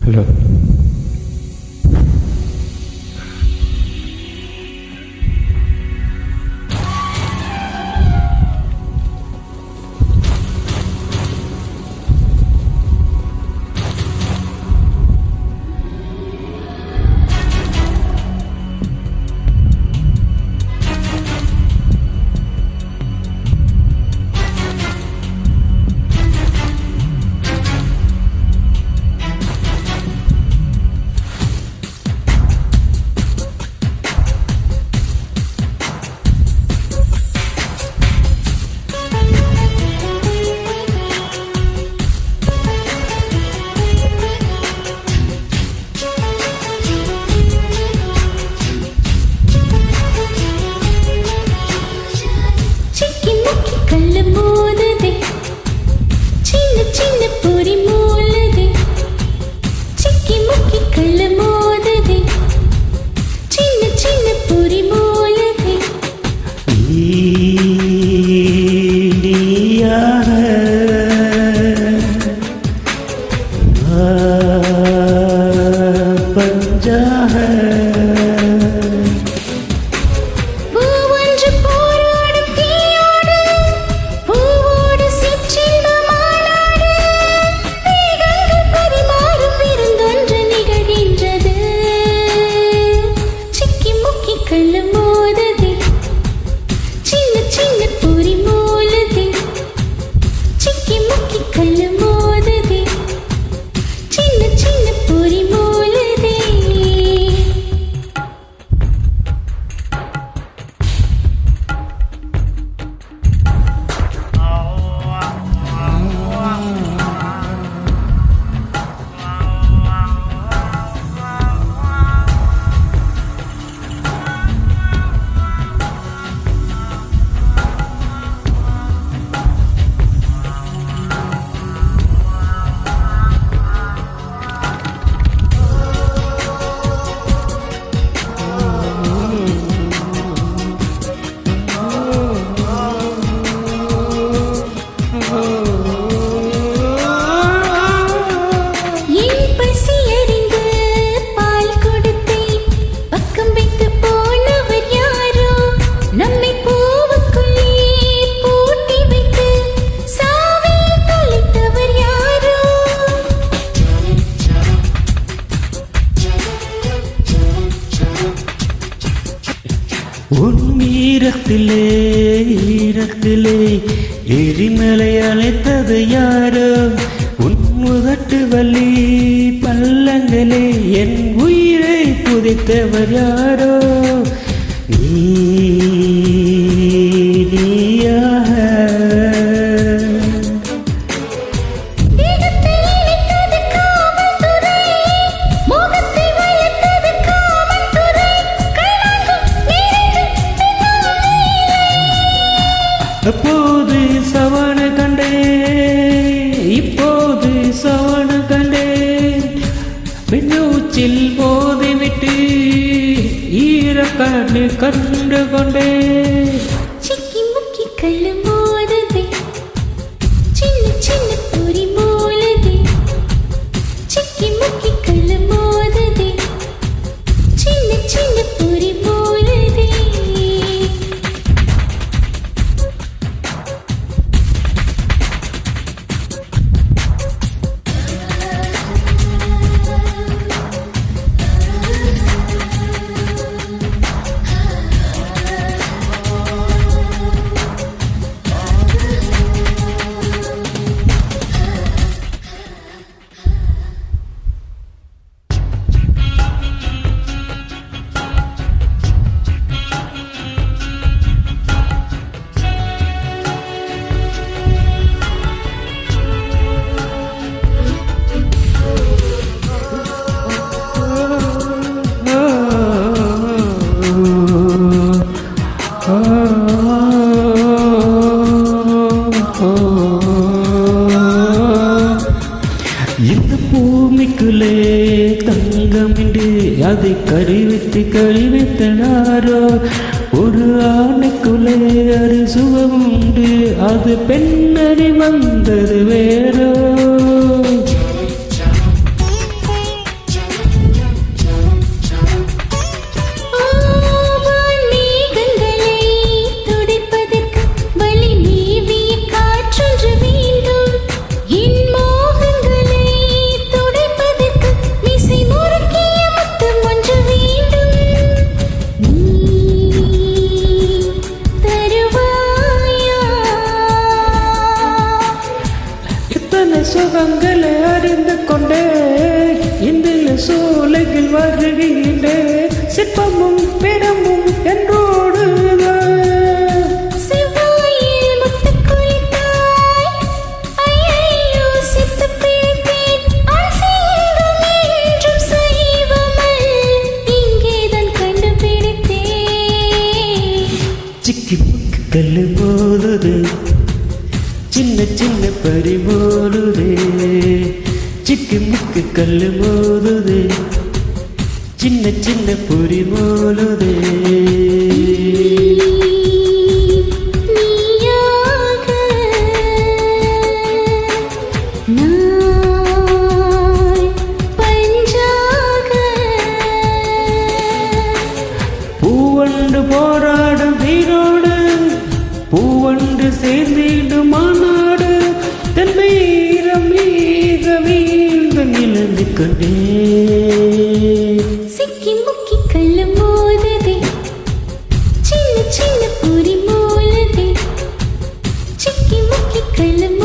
Hello. உன் ஈரத்திலே ஈரத்திலே எரிமலை அழைத்தது யாரோ, உன் முதட்டு வலி பள்ளங்களே என் உயிரை புதைத்தவர் யாரோ. நீயாக அப்போது சவண கண்டே, இப்போது சவண கண்டே, பெண்ணூச்சில் போதைவிட்டு ஈரக்காடு கண்டு கொண்டே. சிக்கி முக்கி கல்லு மோதுதே, சின்ன சின்ன பொறி மோலுதே. சிக்கி முக்கி கல்லு மோதுதே, சின்ன சின்ன பொறி மோலுதே. இந்த பூமிக்குள்ளே தங்கமின்றி அதை கழிவித்தனாரோ, ஒரு ஆணைக்குள்ளே அது சுகமுண்டு, அது பெண்ணறி வந்தது வேறோ. வருகின்ற சிற்பமும் பிணமும் என்றோடுதான். செவ்வாயில் முத்துக் குளித்தாய். ஐயையோ, செத்துப் பிழைத்தேன். அசைவம் என்றும் சைவமல் இங்கேதான் கண்டுபிடித்தேன். சிக்கி முக்கி கல்லு போதுதே, சின்ன சின்ன பறி போடுதே. சிக்கி முக்கி கல்லு போதுதே, சின்ன சின்ன பொறி போலுதே. நீயாக நான் பஞ்சாக பூவண்டு போராடும் வீரோடு, பூவண்டு சேர்ந்திடும் மாநாடு. தன்னை மீக வீழ்ந்து நிலந்து கொண்டே. சிக்கி முக்கி கல்லு மோதுதே, சின்ன சின்ன பொறி மோலுதே. சிக்கி முக்கி கல்லு